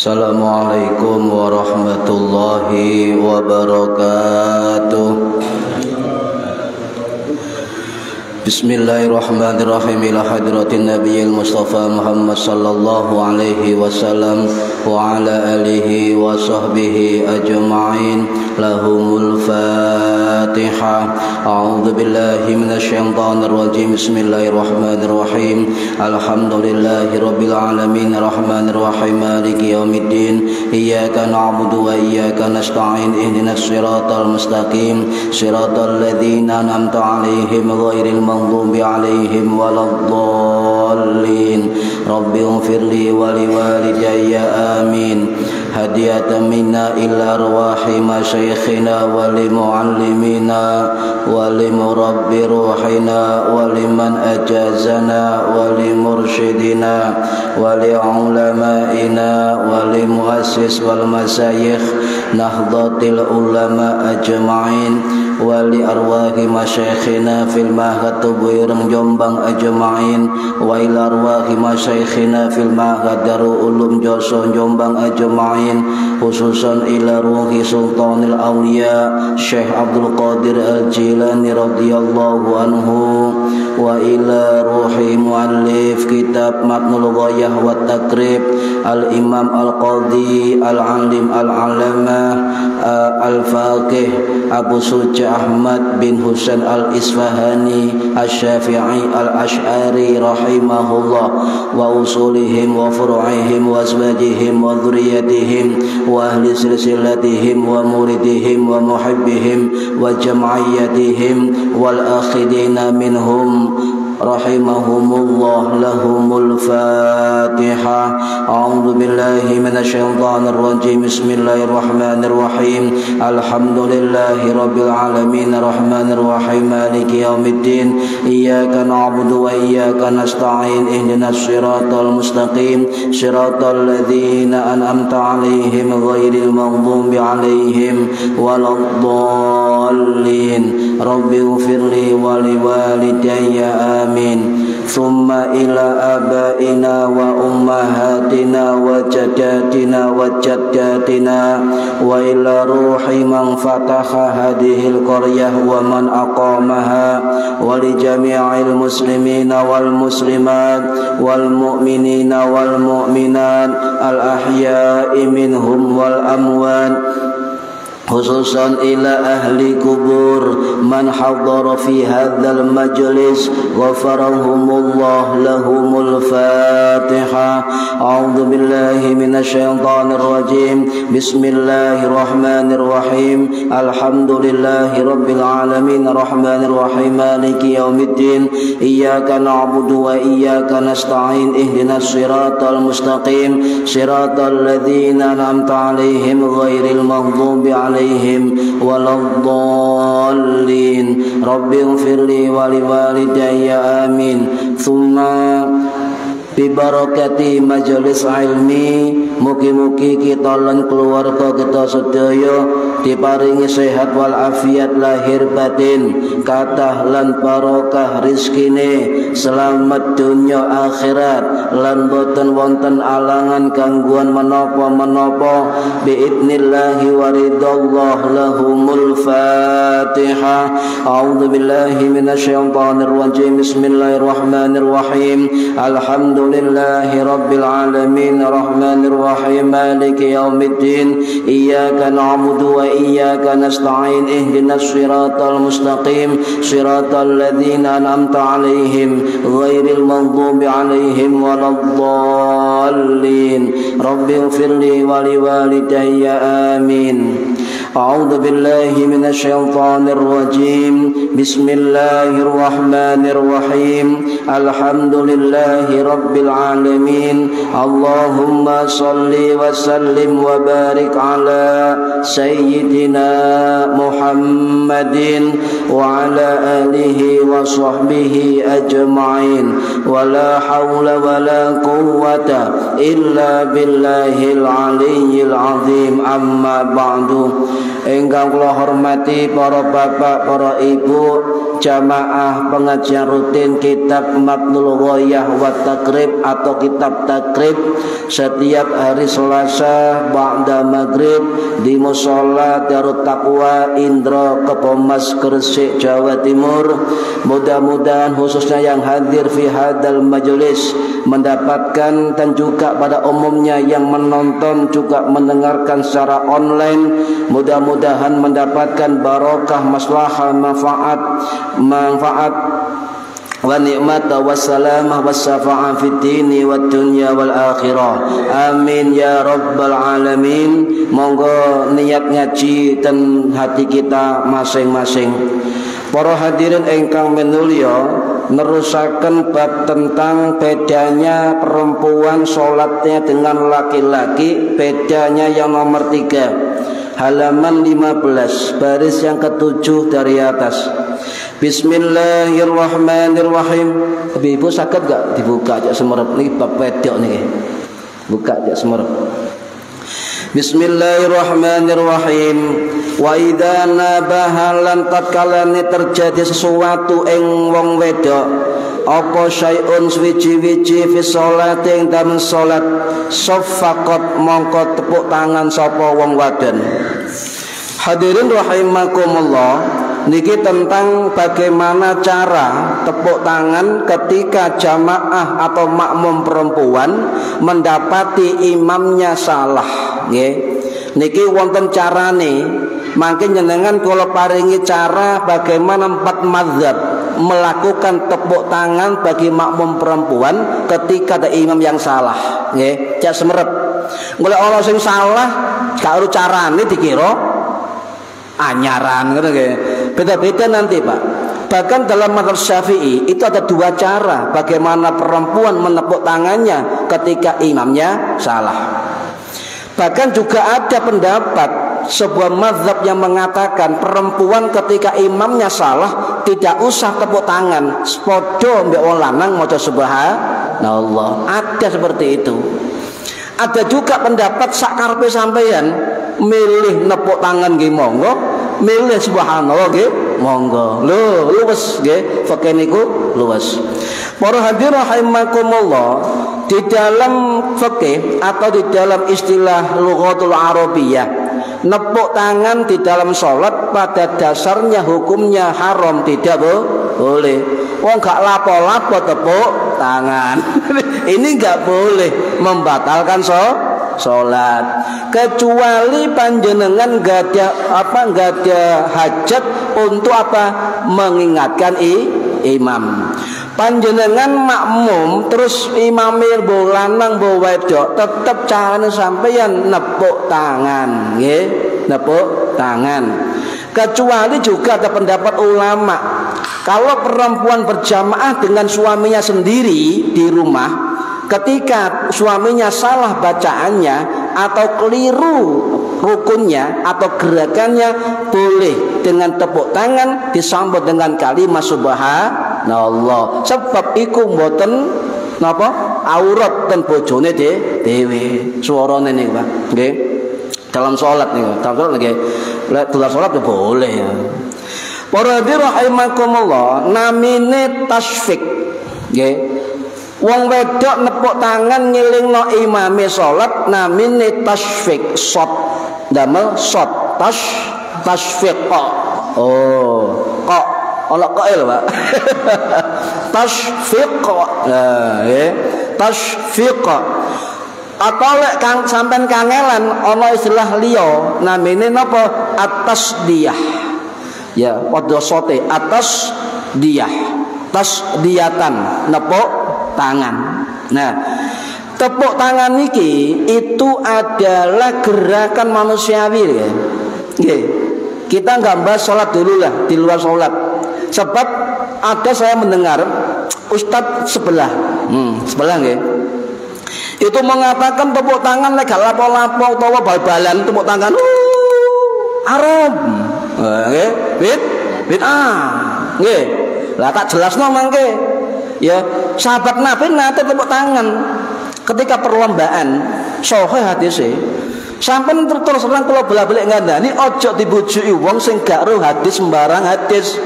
Assalamualaikum warahmatullahi wabarakatuh. Bismillahirrahmanirrahim. Ila hadratin nabiyil mustafa Muhammad sallallahu alaihi wasallam wa ala alihi wa sahbihi ajma'in. Lahumul Fatihah. A'udzu billahi minasyaitonir rajim. Bismillahirrahmanirrahim. Alhamdulillahi rabbil alamin arrahmanir rahim maliki yaumiddin. Iyyaka na'budu wa iyyaka nasta'in. Ihdinas siratal mustaqim. Siratal ladzina an'amta 'alaihim ghairil maghdubi 'alaihim waladdallin. Rabbi ighfirli wa liwalidayya amin. Hadiyatan minna ila arwahi masyayikhina wa limuallimina wa limurabbi ruhina wa liman ajazana wa limursyidina wa li'ulamaina wa limuassis wal masyayikh nahdlatil ulama ajma'in wa li arwahi masyayikhina fil mahad Tubuireng Jombang ajma'in wa ila arwahi masyayikhina fil mahad Darul Ulum Joso Jombang ajma'in, khususan ila ruhi sultanil awliya Syekh Abdul Qadir Al-Jilani radhiyallahu anhu wa ila ruhi muallif kitab Matnul Ghayah wa Takrib Al-Imam Al-Qadhi Al-Alim Al-Alamah Al-Faqih Abu Suja Ahmad bin Husain Al-Isfahani Al-Syafi'i Al-Ash'ari rahimahullah wa usulihim wa furu'ihim wa azwajihim wa dhurriyyatihim wa ahli silsilatihim wa muridihim wa muhibbihim wa jam'iyyatihim wal akhidina minhum rahimahumullah. Lahumul Fatihah. A'udzu billahi minasyaitonir rajim. Bismillahirrahmanirrahim. Alhamdulillahi rabbil alamin arrahmanir rahim maliki yaumiddin. Iyyaka na'budu wa iyyaka nasta'in. Ihdinas siratal mustaqim. Siratal ladzina an'amta 'alaihim ghairil maghdubi 'alaihim waladdallin. Rabbi ighfirli wa liwalidayya amin. Thumma ila abaina wa ummahatina wa jaddatina wa jaddatina wa ila ruhi man fataha hadhil qaryah wa man aqamaha wa li jami'il muslimina wal muslimat wal mu'minina wal mu'minat al ahya'i minhum wal amwat, khususan ila ahli kubur man hadara fi hadzal majlis ghafarahumullah. Lahumul Fatihah. A'udzu billahi minasyaitonir rajim. Bismillahirrahmanirrahim. Alhamdulillahi rabbil alamin arrahmanir rahim maliki yaumiddin. Iyyaka na'budu wa iyyaka nasta'in. Ihdinas siratal mustaqim. Siratal ladzina an'amta 'alaihim ghairil maghdubi 'alaihim waladdallin. Rabbi ighfirli wa liwalidayya amin. Tsumma bi barakati majelis ilmi, mugi-mugi kita lan keluarga kita sedaya diparingi sehat wal afiat lahir batin, kathah lan barokah rizkine, selamat dunya akhirat, lan boten wonten alangan gangguan menapa-menapa biidnillahi wa ridallah. Lahumul Fatihah. A'udzu billahi minasyaitonir rajim. Bismillahirrahmanirrahim. Alhamdulillahi rabbil alamin, arrahmanir rahim, maliki yaumiddin. Iyyaka na'budu wa iyyaka nasta'in. Ihdinas siratal mustaqim, siratal ladzina an'amta 'alaihim ghairil maghdubi 'alaihim waladdallin. Rabbighfirli wa liwalidayya amin. A'udzu billahi minasyaitonir rajim. Bismillahirrahmanirrahim. Alhamdulillahi rabbil alamin. Allahumma shalli wa sallim wa barik ala sayyidina Muhammadin wa ala alihi wa sahbihi ajma'in. Wa la hawla wa la quwwata illa billahil aliyyil azim. Amma ba'du. Ingkang kula hormati para bapak, para ibu, jamaah pengajian rutin kitab Matnul Ghayah wa Taqrib atau kitab Takrib setiap hari Selasa ba'da maghrib di Mushola Darut Taqwa Indro Kepomas Gresik Jawa Timur. Mudah-mudahan khususnya yang hadir fi hadal majelis mendapatkan, dan juga pada umumnya yang menonton juga mendengarkan secara online, mudah-mudahan mendapatkan barokah, maslahah, manfaat wa nikmat wa salamah wa syafa'ah fid dini wad dunya wal akhirah. Amin ya rabbal alamin. Monggo niat ngaji ten hati kita masing-masing. Para hadirin ingkang minulya, nerusaken bab tentang bedanya perempuan sholatnya dengan laki-laki, bedanya yang nomor 3, halaman 15, baris yang ke-7 dari atas. Bismillahirrahmanirrahim. Ibu sakit gak dibuka aja semerep nih bab wedok nih. Buka aja semerep. Bismillahirrahmanirrahim. Wa idza nabahalan tatkalane terjadi sesuatu ing wong wedok, apa syai'un swiji-wiji fi sholati ing dalem salat, saffaqat mongko tepuk tangan sapa wong wadon. Hadirin rahimakumullah, niki tentang bagaimana cara tepuk tangan ketika jamaah atau makmum perempuan mendapati imamnya salah, nggih. Niki wonten carane. Mangke jenengan kula paringi cara bagaimana 4 mazhab melakukan tepuk tangan bagi makmum perempuan ketika ada imam yang salah, nggih. Cak semerep. Golek ana sing salah, gak uru carane dikira anyaran ngono nggih. Beda-beda nanti, Pak. Bahkan dalam mazhab Syafi'i itu ada 2 cara bagaimana perempuan menepuk tangannya ketika imamnya salah. Bahkan juga ada pendapat sebuah mazhab yang mengatakan perempuan ketika imamnya salah tidak usah tepuk tangan, sepodo mbek wong lanang maca subhanallah. Ada seperti itu. Ada juga pendapat sakarepe sampeyan, milih nepuk tangan nggih monggo, milih subhanallah nggih monggo. Lho, luwes nggih, fakih niku luwes. Para hadirin rahimakumullah, di dalam fikih atau di dalam istilah lughatul arabiyyah, nepuk tangan di dalam sholat pada dasarnya hukumnya haram, tidak boleh. Wong gak lapo-lapo tepuk tangan. Ini gak boleh membatalkan sholat, kecuali panjenengan gak ada hajat untuk mengingatkan imam. Panjenengan makmum terus imamir bo lanang bo wedok, tetep carane sampeyan nepuk tangan, nggih, nepuk tangan. Kecuali juga ada pendapat ulama, kalau perempuan berjamaah dengan suaminya sendiri di rumah, ketika suaminya salah bacaannya atau keliru rukunnya atau gerakannya, boleh dengan tepuk tangan disambut dengan kalimat subhanallah. Sebab iku mboten napa aurat ten bojone dhewe. Suarane niku, Pak. Nggih. Dalam salat niku. Dalam salat nggih. Lek dolar salat ya boleh ya. Para rahimakumullah, namine tasfik nggih. Wong wedok nepuk tangan ngilingno imame salat namine tasfik, shot. Damel shot, tasfik kok. Oh, kok ana kok lho, Pak. Tasfik kok. Nah, nggih. Tasfik. Atau lek kang sampean kangelan ana istilah liya namine napa? At-tasdiyah. Ya, padha sote atas diyah. Tasdiyatan nepuk tangan. Nah, tepuk tangan niki itu adalah gerakan manusiawi ya. Nggih. Kita nggak bahas sholat dulu lah, di luar sholat. Sebab ada saya mendengar ustadz sebelah, sebelah nggih. Itu mengatakan tepuk tangan lek gak lapo-lapo utawa bal-balan tepuk tangan haram. Nggih, bid'ah. Nggih. Lah tak jelasno mangke. Ya, sahabat Nabi nate tepuk tangan ketika perlombaan. Sahih hadise. Sampeyan terus terang kula bola-balik ngandani ojo dibujuki wong sing gak roh hadis sembarang hadis.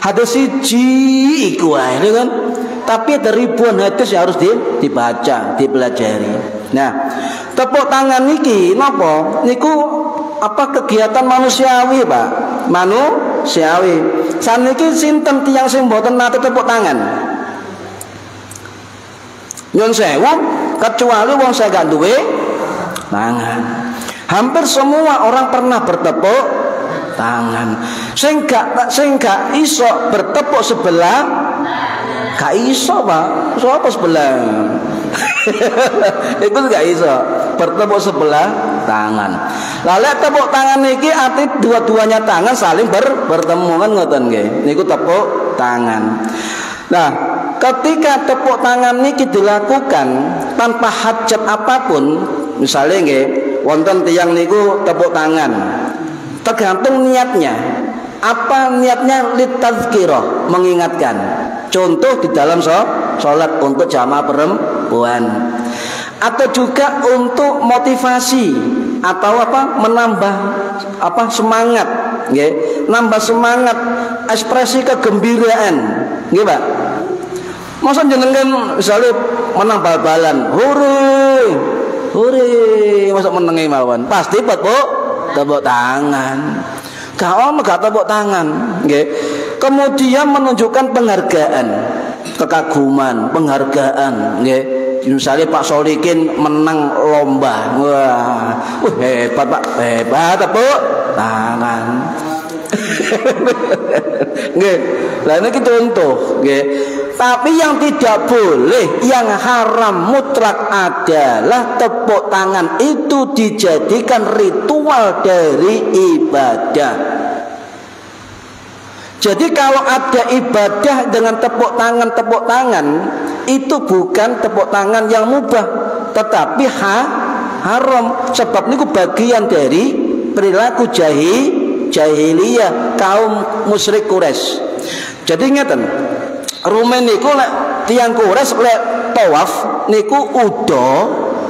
Hadis siji iku wae kan. Tapi ada ribuan hadis yang harus dibaca, dipelajari. Nah, tepuk tangan niki napa? Niku apa kegiatan manusiawi, Pak? Manusiawi. Saniki sinten tiyang sing mboten nate tepuk tangan? Nyun sewu, kecuali wong saya gak duwe tangan. Hampir semua orang pernah bertepuk tangan. Sing gak iso bertepuk sebelah, gak iso, Pak. Sopo sebelah? Iku gak iso bertepuk sebelah tangan. Lalu tepuk tangan niki arti dua-duanya tangan saling bertemu kan ngoten nggih. Niku tepuk tangan. Nah, ketika tepuk tangan niki dilakukan tanpa hajat apapun, misalnya nggih, wonten tiyang niku tepuk tangan. Tergantung niatnya. Apa niatnya? Litazkirah, mengingatkan. Contoh di dalam sholat untuk jamaah perempuan, atau juga untuk motivasi atau apa menambah apa semangat, nggih, nambah semangat, ekspresi kegembiraan, nggih, Pak. Masa jenengan misalnya menang bal-balan, hore, masa menangi mawon, pasti tepuk tangan. Gak tepuk tangan, nggih. Kemudian menunjukkan penghargaan, kekaguman, penghargaan, nggih. Misalnya Pak Solikin menang lomba, wah, hebat Pak, hebat, tepuk tangan. Nggih. Lah ini contoh, nggih. Tapi yang tidak boleh, yang haram mutlak adalah tepuk tangan itu dijadikan ritual dari ibadah. Jadi kalau ada ibadah dengan tepuk tangan itu bukan tepuk tangan yang mubah, tetapi haram. Sebab ini bagian dari perilaku jahiliyah kaum musyrik Quraisy. Jadi ngeten, rumen niku lek tiyang Quraisy lek tawaf niku udo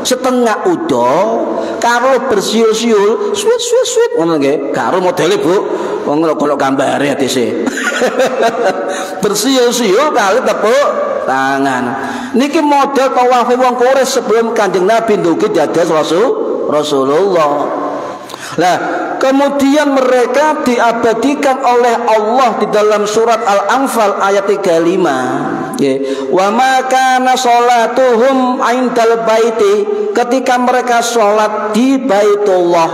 setengah udo karo bersiul-siul suwit ngono nggih, karo modele Bu wong golek gambare atise. Bersiul-siul kali tepuk tangan. Niki model tawafe wong Quraisy sebelum Kanjeng Nabi ndugi dados Rasulullah. Lah, kemudian mereka diabadikan oleh Allah di dalam surat Al-Anfal ayat 35. Wa ma kana sholatuhum indal baiti, ketika mereka sholat di Baitullah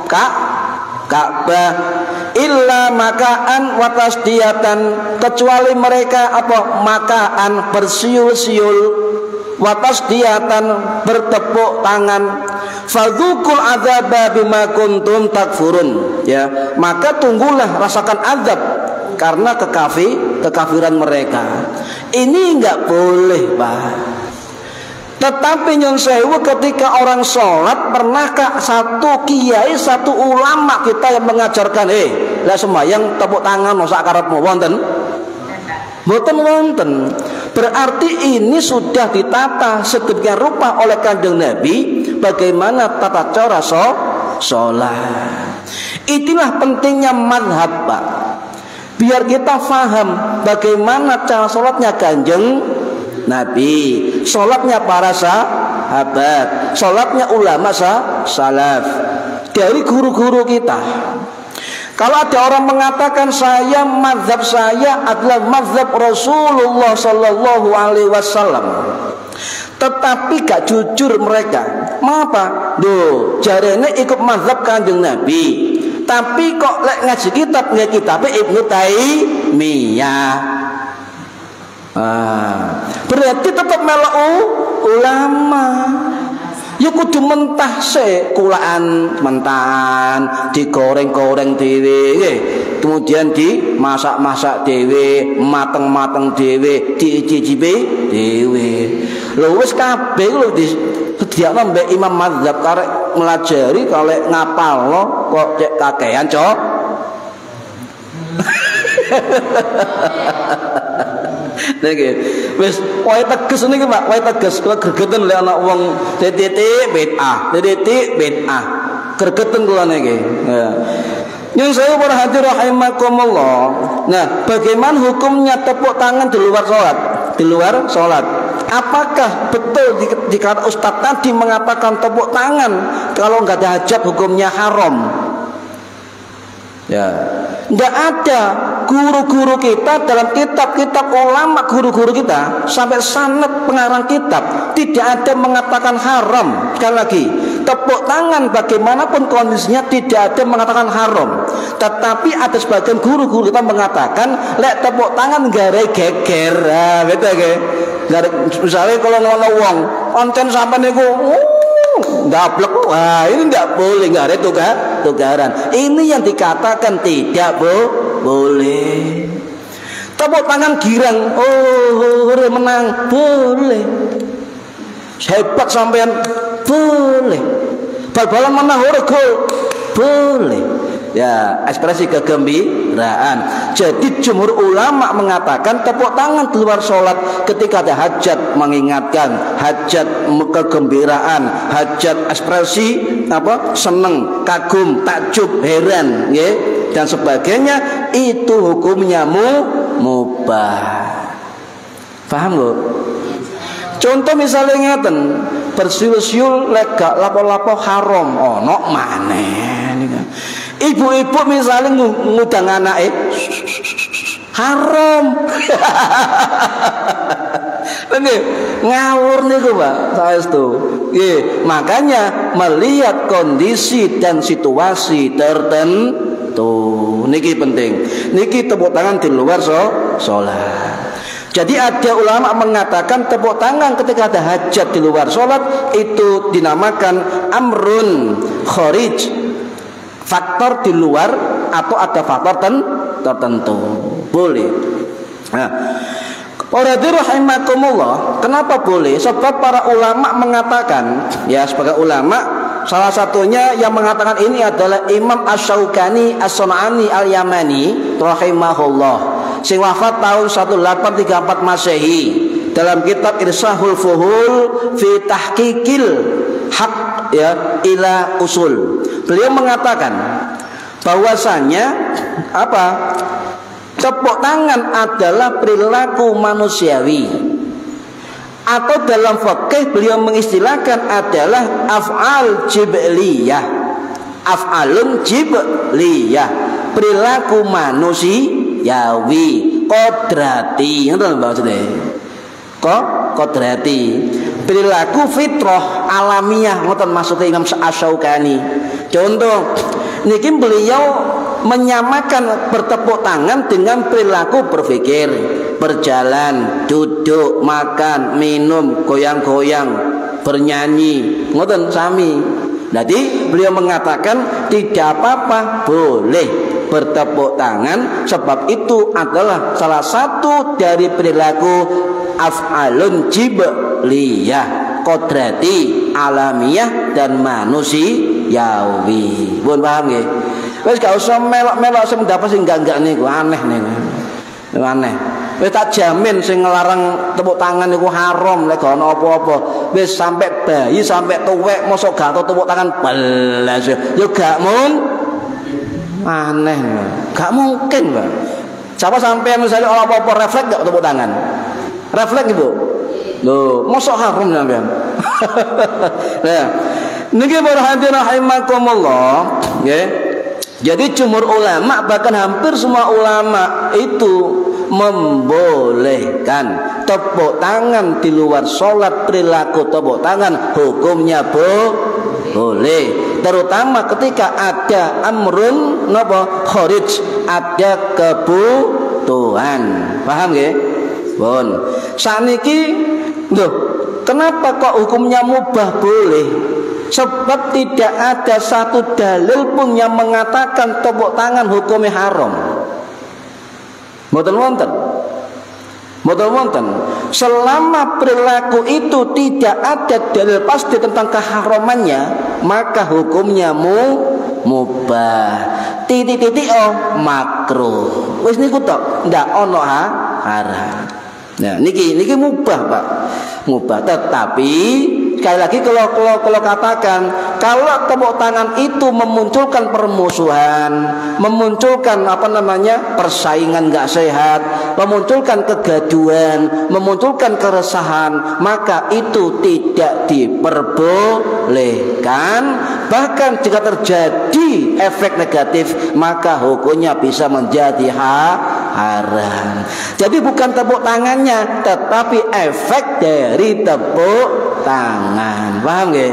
Ka'bah, illa makaan wa tasdiyatan, kecuali mereka apa? Makaan, bersiul-siul, wa tasdiyatan, bertepuk tangan. Fadzukul adzaba bima kuntum takfurun, ya, maka tunggulah rasakan azab karena kekafiran mereka. Ini enggak boleh, Pak. Tetapi nyun sewu, ketika orang sholat, pernahkah satu kiai, satu ulama kita yang mengajarkan lah sembahyang tepuk tangan masa karepmu wonten? Mboten wonten. Berarti ini sudah ditata sedemikian rupa oleh Kanjeng Nabi bagaimana tata cara sholat. Itulah pentingnya mazhab, Pak. Biar kita faham bagaimana cara sholatnya Kanjeng Nabi, sholatnya para sahabat, sholatnya ulama salaf dari guru-guru kita. Kalau ada orang mengatakan mazhab saya adalah mazhab Rasulullah Sallallahu Alaihi Wasallam, tetapi gak jujur mereka. Mengapa? Jarene ikut mazhab Kanjeng Nabi, tapi kok lek ngaji kitab Ibnu Taimiyah. Berarti tetap melok ulama. Ya kudu mentah se kulaan mentahan, digoreng-goreng dhewe, kemudian dimasak-masak dhewe, mateng-mateng dhewe, diicipi dhewe. Lho wis kabeh lho disediakno mbek imam mazhab karek ngelajari kalek ngapalno kok cek kakean, Cok. Niki wis wae teges niki Pak, wae teges kula gregeten lek ana wong titik bid'ah, gregeten kula niki. Ya. Yang saya berhadir rahimakumullah. Nah, bagaimana hukumnya tepuk tangan di luar sholat? Di luar sholat. Apakah betul jika Ustadz tadi mengatakan tepuk tangan kalau nggak ada hajat hukumnya haram? Ya, nggak ada guru-guru kita dalam kitab-kitab ulama guru-guru kita sampai sanad pengarang kitab tidak ada mengatakan haram. Sekali lagi, tepuk tangan bagaimanapun kondisinya tidak ada mengatakan haram. Tetapi ada sebagian guru-guru kita mengatakan lek tepuk tangan gare geger. Betul ke? Misalnya kalau ngono wong konten sampai niku gablek, wah ini tidak boleh, nggak ada tukaran. Ini yang dikatakan tidak boleh. Tepuk tangan girang, menang, boleh. Hebat sampean, boleh. Bal-balan menang, gol, boleh. Ya, ekspresi kegembiraan. Jadi jumhur ulama mengatakan tepuk tangan di luar sholat ketika ada hajat, mengingatkan hajat kegembiraan, hajat ekspresi seneng, kagum, takjub, heran, ya, dan sebagainya, itu hukumnya mubah. Paham lho? Contoh misalnya ngeten, bersiul-siul lega lapo-lapo haram, ono maneh. Ibu-ibu misalnya ngudang anak haram. Ngawur niku Pak, saestu. Makanya melihat kondisi dan situasi tertentu niki penting. Niki tepuk tangan di luar sholat. Jadi ada ulama mengatakan tepuk tangan ketika ada hajat di luar sholat itu dinamakan amrun kharij, faktor di luar atau ada faktor tertentu boleh. Nah, rahimakumullah, kenapa boleh? Sebab para ulama mengatakan, ya sebagai ulama salah satunya yang mengatakan ini adalah Imam Asy-Syaukani As-Sun'ani Al-Yamani rahimahullah, sing wafat tahun 1834 Masehi, dalam kitab Irsahul Fuhul fi Tahqiqil Haq ya ila usul. Beliau mengatakan bahwasanya tepuk tangan adalah perilaku manusiawi, atau dalam fikih beliau mengistilahkan adalah af'al jibliyah, af'alun jibliyah, perilaku manusiawi, kodrati, ngoten maksudnya. Kodrati, perilaku fitrah alamiah, ngoten maksudnya Imam Asy-Syaukani. Contoh, niki beliau menyamakan bertepuk tangan dengan perilaku berpikir, berjalan, duduk, makan, minum, goyang-goyang, bernyanyi, ngoten sami. Jadi beliau mengatakan tidak apa-apa, boleh bertepuk tangan, sebab itu adalah salah satu dari perilaku af'alun jibliyah, kodrati, alamiah dan manusiawi. Pun paham nggih? Wis gak usah melok-melok sing dapat sing enggak niku, aneh niku. Aneh. Wis tak jamin sing nglarang tepuk tangan niku haram lek gak ono apa-apa. Wis sampai bayi sampai tuwek mosok gak tepuk tangan belas ya gak aneh. Gak mungkin, Pak. Coba sampai misalnya ono apa-apa refleks gak tepuk tangan? Refleks Ibu. Lho, mosok haram sampean. Nah, niki para hadirin rahimakumullah, nggih. Jadi jumhur ulama bahkan hampir semua ulama itu membolehkan tepuk tangan di luar sholat. Perilaku tepuk tangan hukumnya boleh, terutama ketika ada amrun napa kharij, ada kebutuhan. Paham nggih? Bon. Saniki lho, kenapa kok hukumnya mubah boleh? Sebab tidak ada satu dalil pun yang mengatakan tepuk tangan hukumnya haram. Mboten wonten. Selama perilaku itu tidak ada dalil pasti tentang keharamannya, maka hukumnya mubah. Titik-titik makruh. Wis niku tok, ndak ono haram. Nah, niki mubah, Pak. Mubah, tetapi sekali lagi kalau katakan kalau tepuk tangan itu memunculkan permusuhan, memunculkan persaingan nggak sehat, memunculkan kegaduhan, memunculkan keresahan, maka itu tidak diperbolehkan. Bahkan jika terjadi efek negatif, maka hukumnya bisa menjadi haram. Jadi bukan tepuk tangannya, tetapi efek dari tepuk tangan. Paham nggih?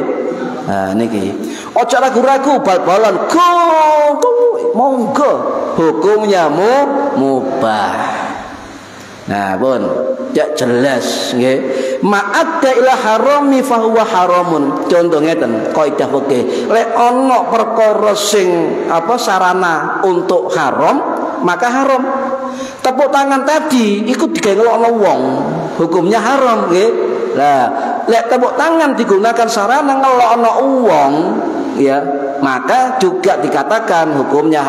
Nah niki. Ojo ragu-ragu bal-balan monggo hukumnya mubah. Nah, pun jak jelas nggih. Ma'adda ila harami fahuwa haramun. Contoh ngeten kaidah fikih. Lek ana perkara sing sarana untuk haram, maka haram. Tepuk tangan tadi ikut digawe ngelokno wong, hukumnya haram nggih. Lah, lek tepuk tangan digunakan sarana ngelokno wong, ya, maka juga dikatakan hukumnya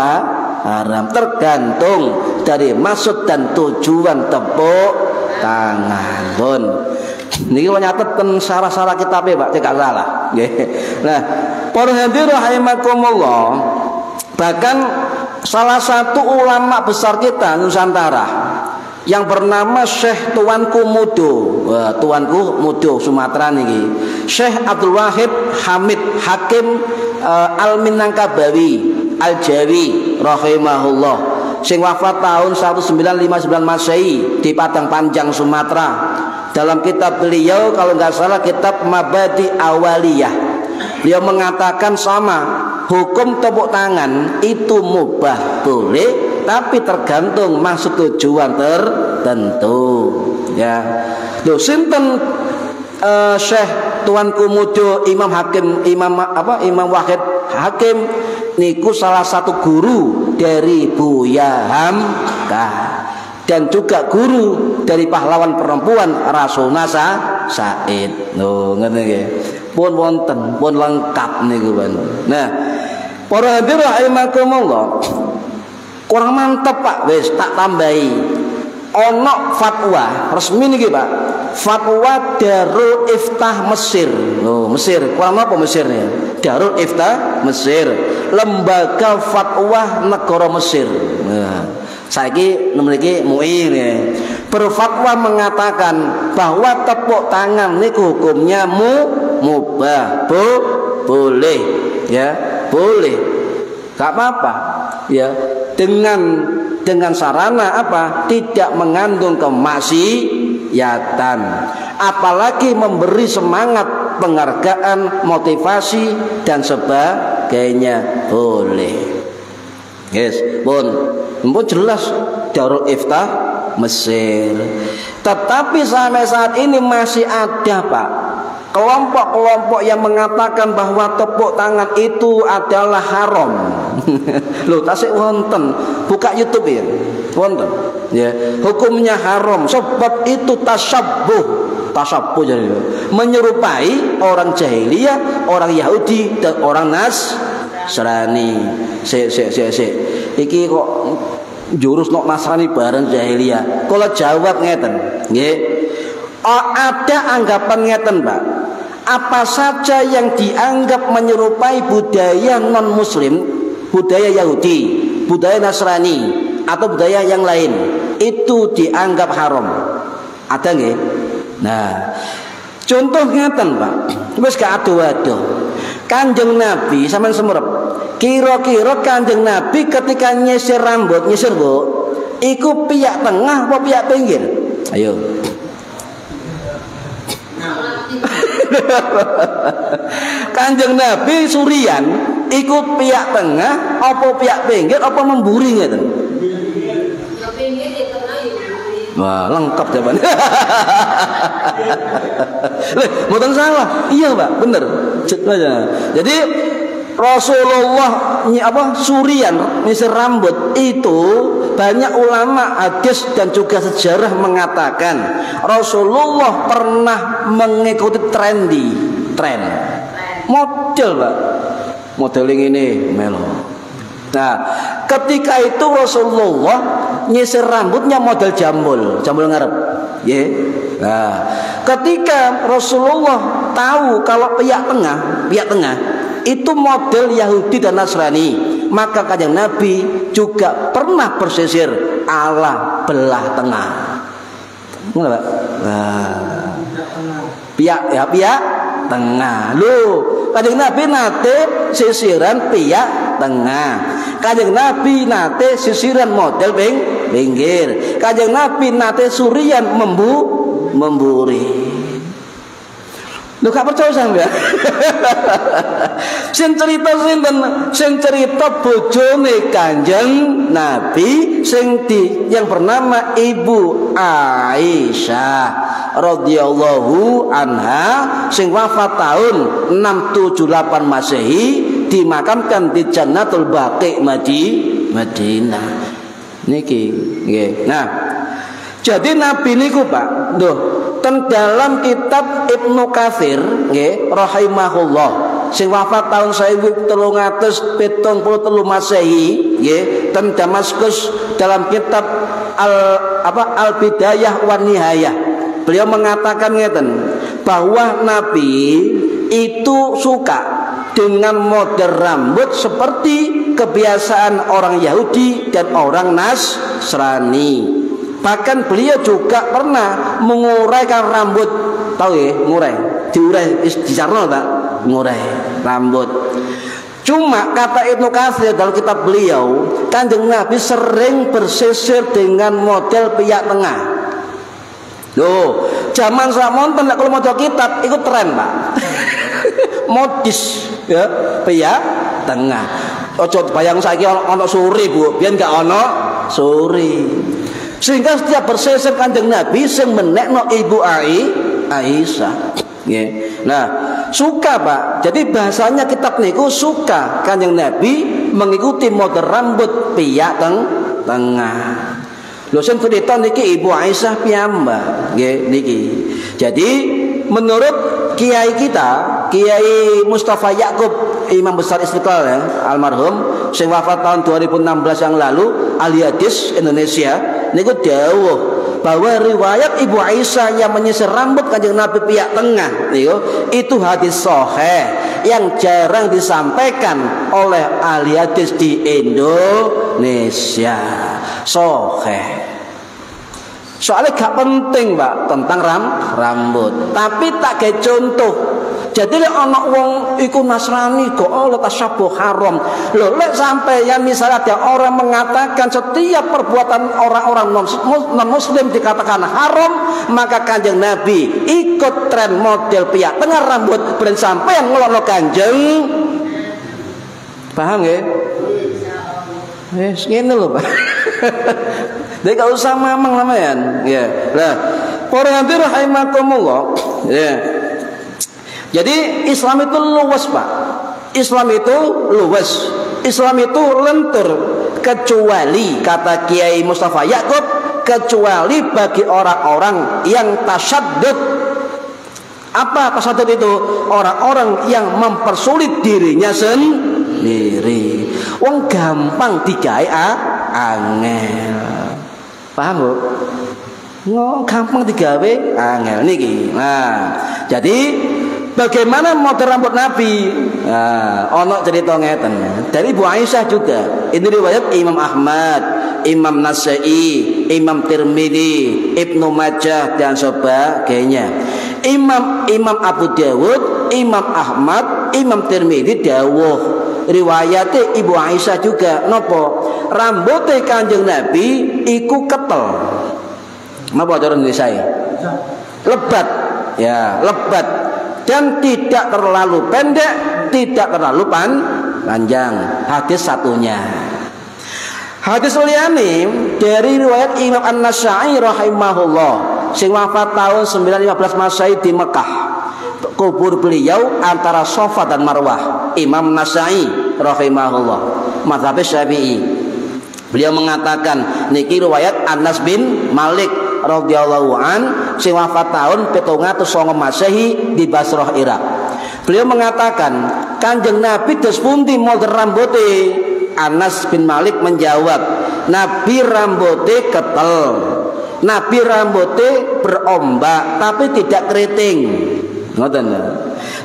haram. Tergantung dari maksud dan tujuan tepuk tangan. Pun niki nyatet sarah-sarah kitab Pak, cek salah nggih. Nah, para hadirin rahimakumullah, bahkan salah satu ulama besar kita Nusantara yang bernama Syekh Tuanku Mudo, Tuanku Mudo Sumatera niki, Syekh Abdul Wahid Hamid Hakim Al-Minangkabawi Al-Jawi rahimahullah, sing wafat tahun 1959 Masehi di Padang Panjang Sumatera. Dalam kitab beliau kalau nggak salah kitab Mabadi Awaliyah, beliau mengatakan sama, hukum tepuk tangan itu mubah boleh, tapi tergantung maksud tujuan tertentu. Ya, lho sinten Syekh Tuanku Mudo Imam Wahid Hakim niku salah satu guru dari Buya Hamka dan juga guru dari pahlawan perempuan Rasulna Said. Lho ngene nggih. Pun wonten, pun lengkap niku. Nah, para hadirin rahimakumullah, kurang mantep Pak, wis tak tambahi. Ono fatwa resmi niki Pak, fatwa Darul Iftah Mesir. Oh, Mesir, kurang apa Mesir nih? Darul Iftah Mesir, lembaga fatwa negara Mesir. Nah, saiki memiliki MUI nih, berfatwa mengatakan bahwa tepuk tangan niku hukumnya mubah, boleh, ya, boleh, gak apa-apa, ya, dengan sarana apa? Tidak mengandung kemaksiatan, apalagi memberi semangat, penghargaan, motivasi dan sebagainya, boleh. Yes, pun jelas Darul Iftah Mesir. Tetapi sampai saat ini masih ada Pak kelompok-kelompok yang mengatakan bahwa tepuk tangan itu adalah haram. Loh, tasik wonten, buka YouTube ya, wonten. Ya, hukumnya haram sebab itu tasyabbuh jadi menyerupai orang jahiliyah, orang Yahudi dan orang Nasrani. Iki kok jurus nok Nasrani bareng jahiliyah. Kula jawab ngeten, nggih. Ada anggapan ngeten, Pak. Apa saja yang dianggap menyerupai budaya non muslim, budaya Yahudi, budaya Nasrani atau budaya yang lain, itu dianggap haram. Ada nggih? Nah, contoh ngeten, Pak. Wis gak ado-ado. Kanjeng Nabi sampean semerep. Kira-kira Kanjeng Nabi ketika nyisir rambut, nyisir Bu, iku piyak tengah apa piyak pinggir? Ayo. Kanjeng Nabi surian iku piyak tengah apa piyak pinggir apa memburi ngeten? Wah, lengkap jawabannya. Mboten salah. Iya, Pak, bener. Jadi Rasulullah surian nyisir rambut itu banyak ulama hadis dan juga sejarah mengatakan Rasulullah pernah mengikuti tren model, Pak. Modeling ini melo. Nah, ketika itu Rasulullah nyisir rambutnya model jambul ngarep. Yeah. Nah, ketika Rasulullah tahu kalau pihak tengah itu model Yahudi dan Nasrani, maka Kanjeng Nabi juga pernah bersisir ala belah tengah. Ngono, Pak. Nah, pihak tengah. Loh, Kanjeng Nabi nate sisiran pihak tengah. Kanjeng Nabi nate sisiran model pinggir. Kanjeng Nabi nate surian memburi. Lu gak percaya sampean? Sing cerita bojone Kanjeng Nabi yang bernama Ibu Aisyah radhiyallahu anha sing wafat tahun 678 Masehi, dimakamkan di Jannatul Baqi Madinah. Niki nggih. Nah, jadi Nabi niku, Pak, dalam kitab Ibnu Katsir nggih rahimahullah sing wafat tahun 1373 Masehi nggih ten Damaskus, dalam kitab Al-Bidayah wan Nihayah, beliau mengatakan ngeten bahwa Nabi itu suka dengan model rambut seperti kebiasaan orang Yahudi dan orang Nasrani. Bahkan beliau juga pernah menguraikan rambut, tahu ya, diurai dicarno tak, ngurai rambut. Cuma kata Ibnu Katsir dalam kitab beliau, Kanjeng Nabi sering bersisir dengan model pihak tengah. Loh, zaman samonten nek kalau maca kitab ikut tren, Pak. Modis ya, pihak tengah. Ojo bayang saiki ana suri, Bu, biyen gak ana suri. Sehingga setiap bersisir Kanjeng Nabi sing menekno Ibu Aisyah. Yeah. Nah, suka, Pak. Jadi bahasanya kitab niku suka Kanjeng Nabi mengikuti model rambut pihak tengah. Lho sing cerita niki Ibu Aisyah piyambak, nggih niki. Jadi menurut kiai kita, Kiai Mustafa Yakub, Imam Besar Istiqlal ya, almarhum, sing wafat tahun 2016 yang lalu, ahli hadis Indonesia, niku dawuh bahwa riwayat Ibu Aisyah yang menyisir rambut Kanjeng Nabi pihak tengah itu hadis sahih yang jarang disampaikan oleh ahli hadis di Indonesia. Sahih. Soalnya gak penting, Pak, tentang rambut. Tapi tak kayak contoh. Jadi lek ana wong iku Nasrani kok tasyabuh haram. Lho lek sampai yang misalnya ada orang mengatakan setiap perbuatan orang-orang non muslim dikatakan haram, maka Kanjeng Nabi ikut tren model pihak tengah rambut ben sampai yang ngelokno Kanjeng. Paham nggih? Wis ngene lho, Pak. Jadi gak usah mamang namanya, ya. Lah, para hadirin rahimakumullah, ya. Jadi Islam itu luas, Pak. Islam itu luas. Islam itu lentur, kecuali kata Kiai Mustafa Yakub, kecuali bagi orang-orang yang tasyadud. Apa tasyadud itu? Orang-orang yang mempersulit dirinya sendiri. Wong gampang digawe angel. Paham, Bu? Gampang digawe angel niki. Nah, jadi bagaimana model rambut Nabi? Nah, ono cerita ngeten. Dari Bu Aisyah juga. Ini riwayat Imam Ahmad, Imam Nasai, Imam Tirmidzi, Ibnu Majah dan sebagainya. Imam Abu Dawud, Imam Ahmad, Imam Tirmidzi dawuh riwayate Ibu Aisyah juga nopo rambute Kanjeng Nabi iku ketel. Napa cara Indonesia? Lebat. Ya, lebat dan tidak terlalu pendek, tidak terlalu panjang. Hadis satunya. Hadis liyane dari riwayat Imam An-Nasa'i rahimahullah sing wafat tahun 915 Masehi di Mekah. Kubur beliau antara Safa dan Marwah. Imam Nasa'i rahimahullah, mazhab Syafi'i. Beliau mengatakan niki riwayat Anas bin Malik radhiyallahu an sing wafat tahun 709 Masehi di Basrah Irak. Beliau mengatakan Kanjeng Nabi dos pundi model rambuté? Anas bin Malik menjawab, Nabi rambutnya ketel, Nabi rambutnya berombak tapi tidak keriting. Ngoten.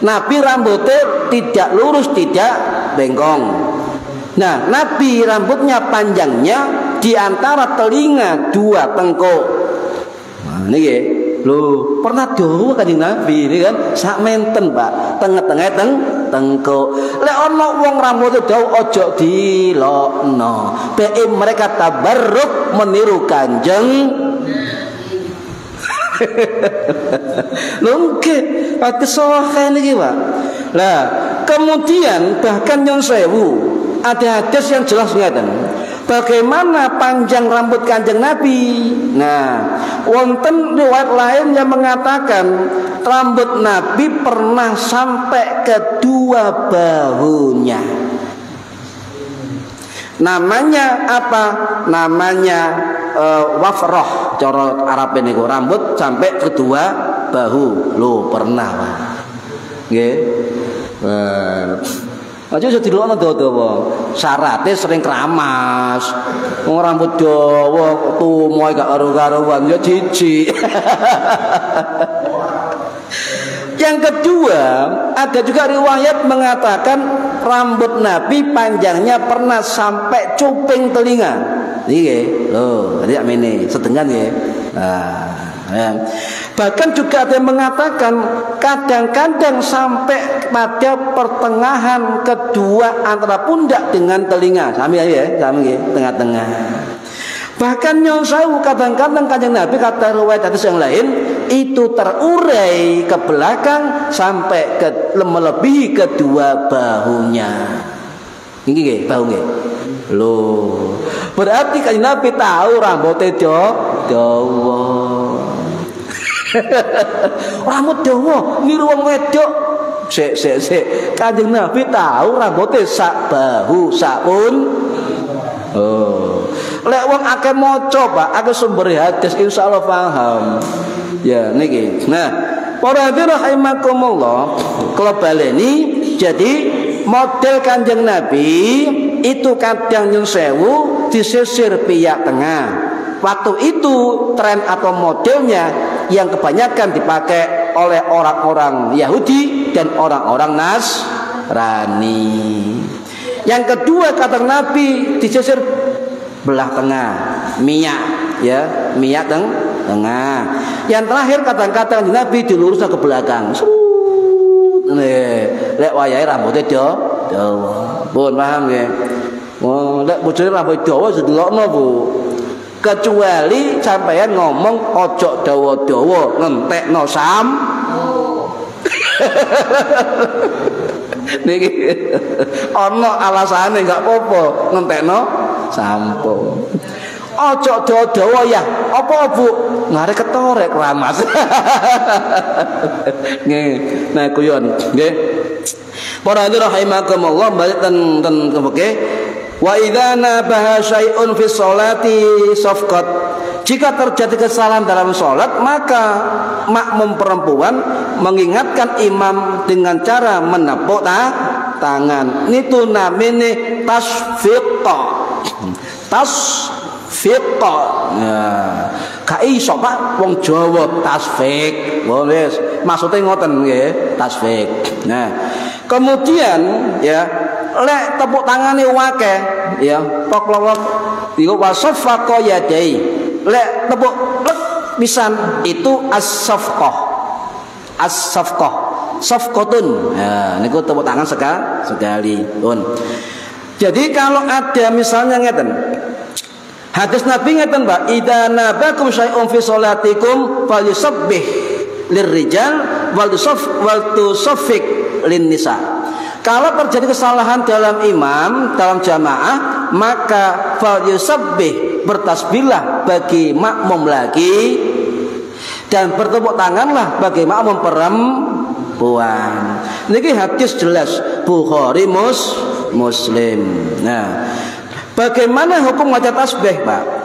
Nabi rambutnya tidak lurus, tidak bengkong. Nah, Nabi rambutnya panjangnya di antara telinga dua tengkuk. Nah, niki lho, pernah dawa Kanjeng Nabi ini kan sak menten, Pak. Tengah-tengah tengkuk. Lek ana wong rambutnya dawa aja dilokno. Bae mereka tabarruk meniru Kanjeng. Lungke pakai sohakan ini, Pak. Lah, kemudian bahkan yang sewu ada hadis yang jelas ngeten. Bagaimana panjang rambut Kanjeng Nabi? Nah, wonten riwayat lain yang mengatakan rambut Nabi pernah sampai kedua bahunya. Namanya apa? Namanya wafroh. Cara Arab ini rambut sampai kedua bahu. Lo pernah, Pak? Nggih. Aja iso dilokno dawa-dawa. Syarate sering keramas. Wong rambut dawa tumoe gak karo-karuan ya jijik. Yang kedua, ada juga riwayat mengatakan rambut Nabi panjangnya pernah sampai cuping telinga. Nggih, lho, jadi amene sedengan nggih. Nah, ya. Bahkan juga ada yang mengatakan kadang-kadang sampai pada pertengahan kedua antara pundak dengan telinga. Sami ya, sami tengah-tengah. Bahkan yang saya kadang-kadang Kanjeng Nabi kata riwayat hadis yang lain itu terurai ke belakang sampai melebihi kedua bahunya. Ini nggih, bahu nggih. Loh, berarti Kanjeng Nabi tahu rambutnya dawa. Rambut dawa niru wong wedok. Sik. Kanjeng Nabi tahu rambutnya sak bahu, sak pun. Oh. Lek wong akeh maca, Pak, akeh sumber hadis insyaallah paham. Ya niki. Nah, para hadirin rahimakumullah, kula baleni jadi model Kanjeng Nabi itu kadang nyun sewu disisir pihak tengah. Waktu itu tren atau modelnya yang kebanyakan dipakai oleh orang-orang Yahudi dan orang-orang Nasrani. Yang kedua kata Nabi disisir belah tengah, minyak ya, minyak tengah. Yang terakhir kata-kata Nabi diluruskan ke belakang. Lek wayahe rambutnya dawa. Pun paham nggih? Oh, lek bojone rambut dawa sedelokno, Bu. Kecuali sampeyan ngomong ojo dawa-dawa ngentekno sam. Niki ana alasane enggak apa-apa ngentekno sampo. Ojo dawa-dawa ya. Apa, Bu? Ngarep ketorek ramas. Nggih. Nah, kuyon nggih. Para hadirin rahimakumullah, balik ten kepeke. Wa idza nabaha syai'un fi sholati safqat. Jika terjadi kesalahan dalam sholat, maka makmum perempuan mengingatkan imam dengan cara menepuk tangan. Itu namanya tasfiq. tasfiq. Nah, gak iso Pak wong Jawa tasfiq. Wis, maksude ngoten nggih, tasfiq. Nah, kemudian ya lek tepuk tangane akeh ya poklowok iku wasafqa yadai. Lek tepuk pisan itu as-safqah. As-safqah. Safqatun. Nah, niku tepuk tangan sekali. Jadi kalau ada misalnya ngeten. Hadis Nabi ngeten, Mbak, idza nabakum syai'un fi sholatikum falyusabbih lirrijal wal tusaffiq linnisa. Kalau terjadi kesalahan dalam imam, dalam jamaah, maka falyusabbih, bertasbihlah bagi makmum lagi dan bertepuk tanganlah bagi makmum perempuan. Niki hadis jelas Bukhari Muslim. Nah, bagaimana hukum baca tasbih, Pak?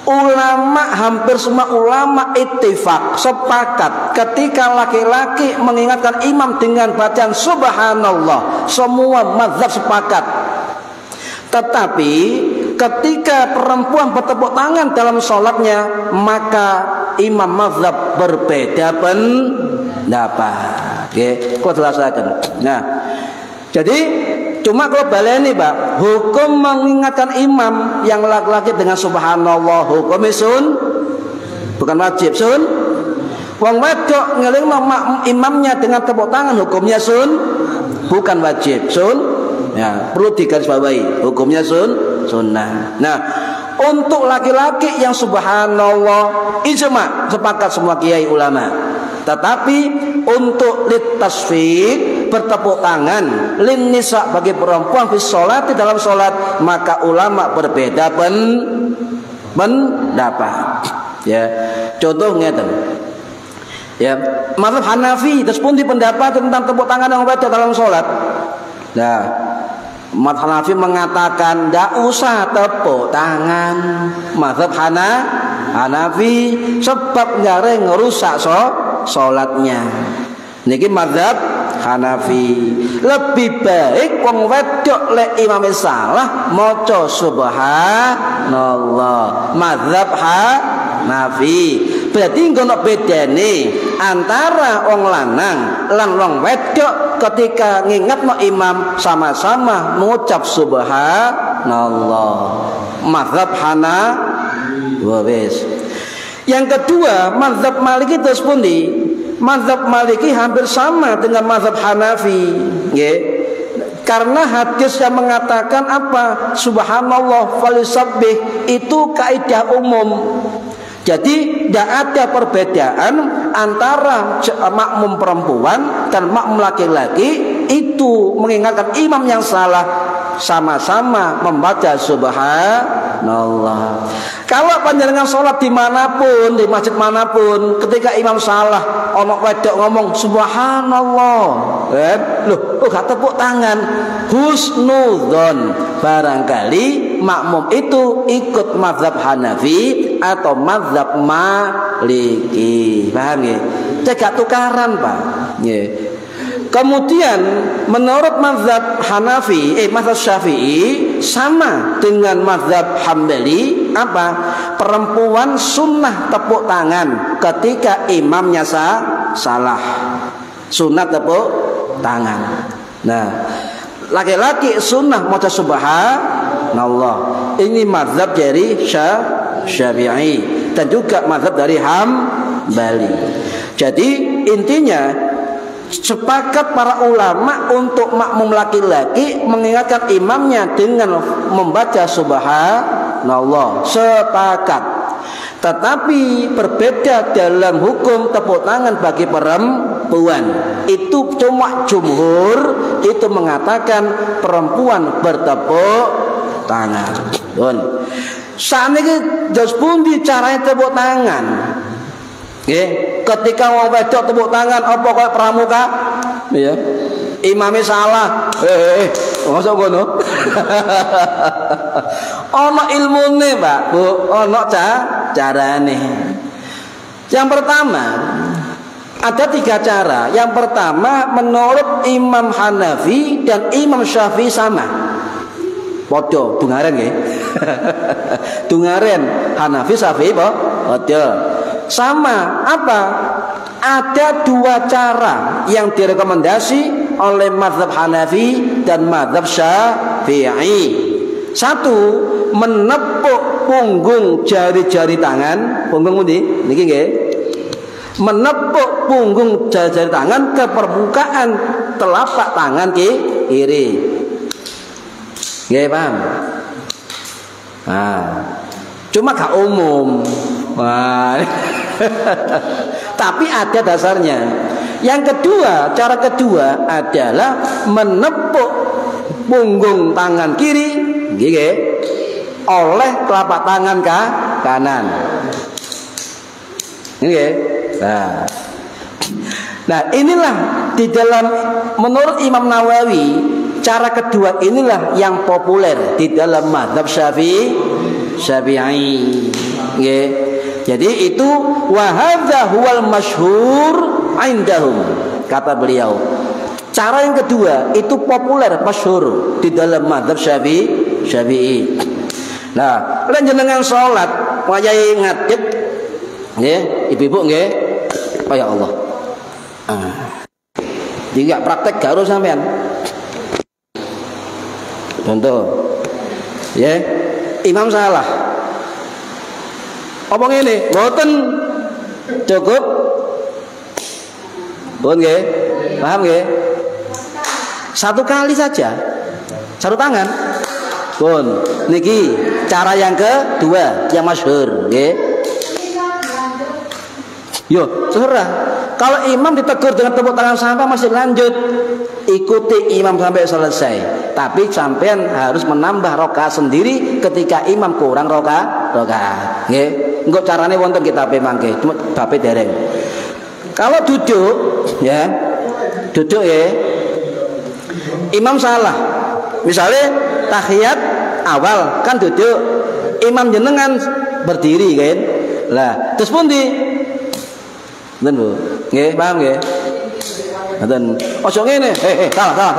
Ulama, hampir semua ulama ittifaq, sepakat ketika laki-laki mengingatkan imam dengan bacaan subhanallah, semua mazhab sepakat. Tetapi ketika perempuan bertepuk tangan dalam sholatnya, maka imam mazhab berbeda pendapat. Oke, kau jelaskan. Nah, jadi cuma kalau baleni, Pak, hukum mengingatkan imam yang laki-laki dengan subhanallah hukum sun, bukan wajib sun. Wong wedok ngelingno imamnya dengan tepuk tangan hukumnya sun, bukan wajib sun. Ya, perlu digarisbawahi hukumnya sunnah. Nah, untuk laki-laki yang subhanallah ijma, sepakat semua kiai ulama. Tetapi untuk litasfiq, bertepuk tangan, lin nisa, bagi perempuan fi sholati, dalam sholat, maka ulama berbeda pendapat. Ya, contoh ngeten. Ya, mazhab Hanafi terus pun di pendapat tentang tepuk tangan yang wedok dalam sholat. Nah, mazhab Hanafi mengatakan tidak usah tepuk tangan. Mazhab Hanafi sebab ngareng ngerusak sholatnya. Niki mazhab Hanafi. Lebih baik wong wedok lek imame salah maca subhanallah. Mazhab Hanafi. Berarti ngono bedane antara wong lanang lan wong wedok ketika ngingatno imam sama-sama mengucap subhanallah. Mazhab Hanafi. Wes. Yang kedua, mazhab Maliki terus pundi? Mazhab Maliki hampir sama dengan mazhab Hanafi, nggih. Karena hadis yang mengatakan apa? Subhanallah falyusabbih itu kaidah umum. Jadi tidak ada perbedaan antara makmum perempuan dan makmum laki-laki itu mengingatkan imam yang salah sama-sama membaca subhanallah. Kalau panjenengan sholat dimanapun, di masjid manapun, ketika imam salah, ono wedok ngomong subhanallah, loh, gak tepuk tangan, husnudzon, barangkali makmum itu ikut mazhab Hanafi atau mazhab Maliki, paham ya? Cegak tukaran, Pak. Yeah. Kemudian menurut mazhab Hanafi, mazhab Syafi'i sama dengan mazhab Hambali, apa? Perempuan sunnah tepuk tangan ketika imamnya salah. Sunnah tepuk tangan. Nah, laki-laki sunnah maca subhanallah. Ini mazhab dari Syafi'i dan juga mazhab dari Hambali. Jadi intinya sepakat para ulama untuk makmum laki-laki mengingatkan imamnya dengan membaca subhanallah, sepakat. Tetapi berbeda dalam hukum tepuk tangan bagi perempuan. Itu cuma jumhur itu mengatakan perempuan bertepuk tangan. Saat ini jos pundi caranya tepuk tangan? Ketika wong wedok tepuk tangan apa kaya pramuka? Ya. Imame salah. Mosok ngono. Ana ilmune, Pak, Bu. Ana carane. Yang pertama, ada 3 cara. Yang pertama menurut Imam Hanafi dan Imam Syafi'i sama. Padha dungaren nggih. Dungaren Hanafi Syafi'i padha. Sama apa? Ada dua cara yang direkomendasi oleh mazhab Hanafi dan mazhab Syafi'i. Satu, menepuk punggung jari-jari tangan, punggung pundi? Niki nggih. Menepuk punggung jari-jari tangan ke permukaan telapak tangan kiri. Nggih, paham? Nah, cuma gak umum. Wah. Tapi ada dasarnya. Yang kedua, cara kedua adalah menepuk punggung tangan kiri, nggih, oleh telapak tangan kanan. Nggih. Nah, inilah di dalam menurut Imam Nawawi, cara kedua inilah yang populer di dalam mazhab Syafi'i. Nggih. Jadi itu wa hadza huwal masyhur indahum, kata beliau. Cara yang kedua itu populer, masyhur di dalam mazhab Syafi'i. Nah, lan jenengan salat wayahe ngadeg nggih, ibu-ibu nggih. Oh ya Allah. Jika praktek garo sampean. Contoh. Ya, imam salah. Apa ngene? Mboten cukup. Pun nggih? Paham nggih? Satu kali saja. Satu tangan. Pun. Niki cara yang kedua yang masyhur, nggih. Yo, terserah. Kalau imam ditegur dengan tepuk tangan sampai masih lanjut, ikuti imam sampai selesai. Tapi sampean harus menambah rakaat sendiri ketika imam kurang rakaat. Nggih. Engko carane wonten kitabe mangke, cuma bape dereng. Kalau duduk ya. Duduk ya. Imam salah. Misalnya tahiyat awal kan duduk, imam jenengan berdiri kan. Lah, terus pundi? Ngoten Bu. Nggih, paham nggih? Ngoten. Ojo ngene. Salah.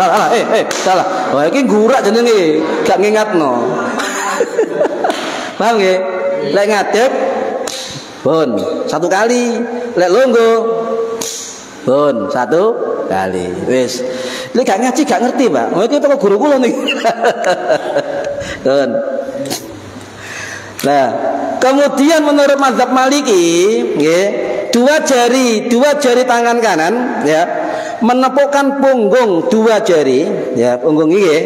Salah. Wah, iki gurak jenenge, gak ngingatno. Paham nggih? Lek ngadeg pun satu kali, lek lungguh pun satu kali. Wis. Lek gak ngaji gak ngerti, Pak. Oh iki teko guru kula niki. Pun. Nah, kemudian menurut mazhab Maliki, nggih, dua jari tangan kanan ya, menepukkan punggung dua jari, ya, punggung ini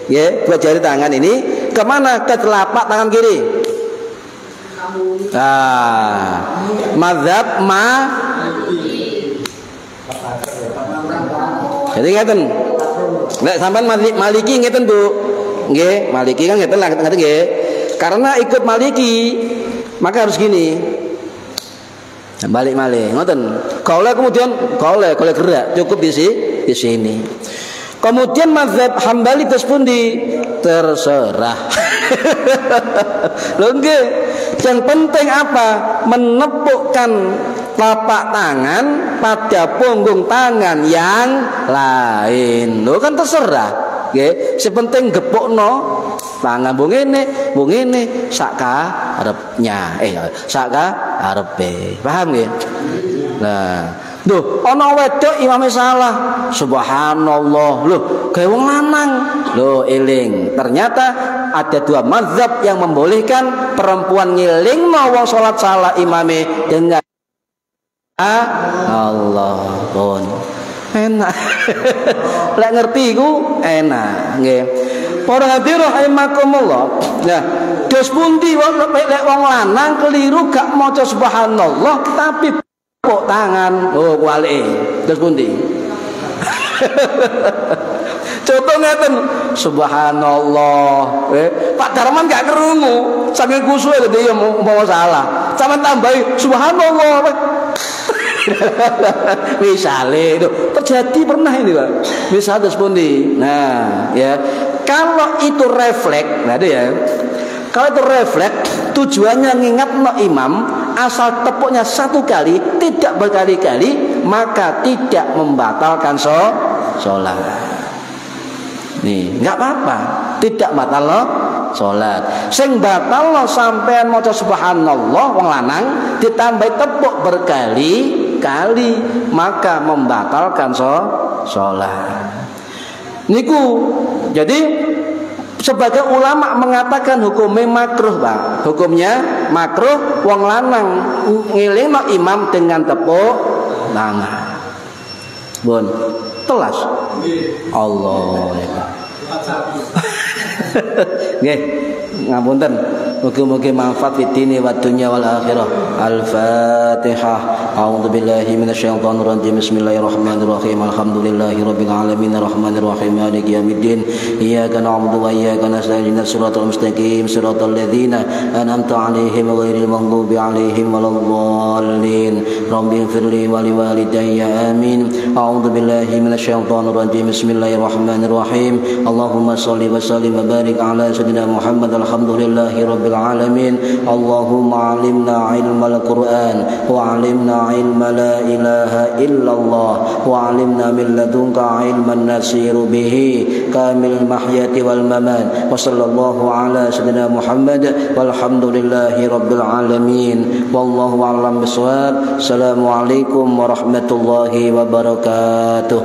ya, dua jari tangan ini kemana? Ke telapak tangan kiri. Nah, mazhab jadi ngeten. Nek sampean Maliki ngeten, Bu. Nggih, Maliki kan ngeten lah, ngeten nggih. Karena ikut Maliki, maka harus gini. Balik malih, ngoten. Kalau kemudian kalau gerak cukup di sini. Kemudian mazhab Hambali terus pun terserah. Lho nggih. Yang penting apa? Menepukkan telapak tangan pada punggung tangan yang lain. Lho kan terserah. Nggih, sepenting gepukno tangan bu ngene sak karepnya. Sak karepe. Paham nggih? Nah, lho ana wedok imame salah. Subhanallah. Lho, gawe wong lanang. Lho eling. Ternyata ada dua mazhab yang membolehkan perempuan ngilingno wong salat salah imame dengan Allah pun. Enak. Lek ngerti iku enak nggih. Para hadirin rahimakumullah. Nah, dos pundi lek wong lanang keliru gak maca subhanallah tapi tepuk tangan. Oh, walike. Dos pundi? Contoh ngeten, subhanallah. Pak Darman gak kerungu, saking kusuke dia mau salah. Sampeyan tambahi subhanallah. Misalnya itu terjadi pernah ini Pak. Misalnya sepundi. Nah, ya. Kalau itu refleks, nah itu ya. Kalau itu refleks, tujuannya ngingat no imam, asal tepuknya satu kali, tidak berkali-kali, maka tidak membatalkan sholat. Nih, nggak apa-apa. tidak batalno salat. Sing batalno sampean maca subhanallah wong lanang ditambahi tepuk berkali-kali maka membatalkan salat. Niku jadi sebagai ulama mengatakan hukumnya makruh, Bang. Hukumnya makruh wong lanang ngilingno imam dengan tepuk tangan. Bun, telas. Allah. Nggih, ngapunten. Mugi-mugi manfaat fid dini wad dunya wal akhirah. Al-Fatihah. A'udzu billahi minasyaitonir rajim. Bismillahirrahmanirrahim. Alhamdulillahirabbil alamin arrahmanir rahim maliki yaumiddin. Iyyaka na'budu wa iyyaka nasta'in. Shiratal mustaqim shiratal ladzina an'amta 'alaihim ghairil maghdubi 'alaihim waladdallin. Rabbighfirli wa liwalidayya amin. A'udzu billahi minasyaitonir rajim. Bismillahirrahmanirrahim. Allahumma shalli wa sallim wa barik ala sayyidina Muhammad. Alhamdulillahirabbil العالمين اللهم علمنا علم القرآن وعلمنا علم لا إله إلا الله وعلمنا من لدنك علما نسير به كامل المحيا والممات وصلى الله على سيدنا محمد والحمد لله رب العالمين والله أعلم بالصواب. السلام عليكم ورحمة الله وبركاته.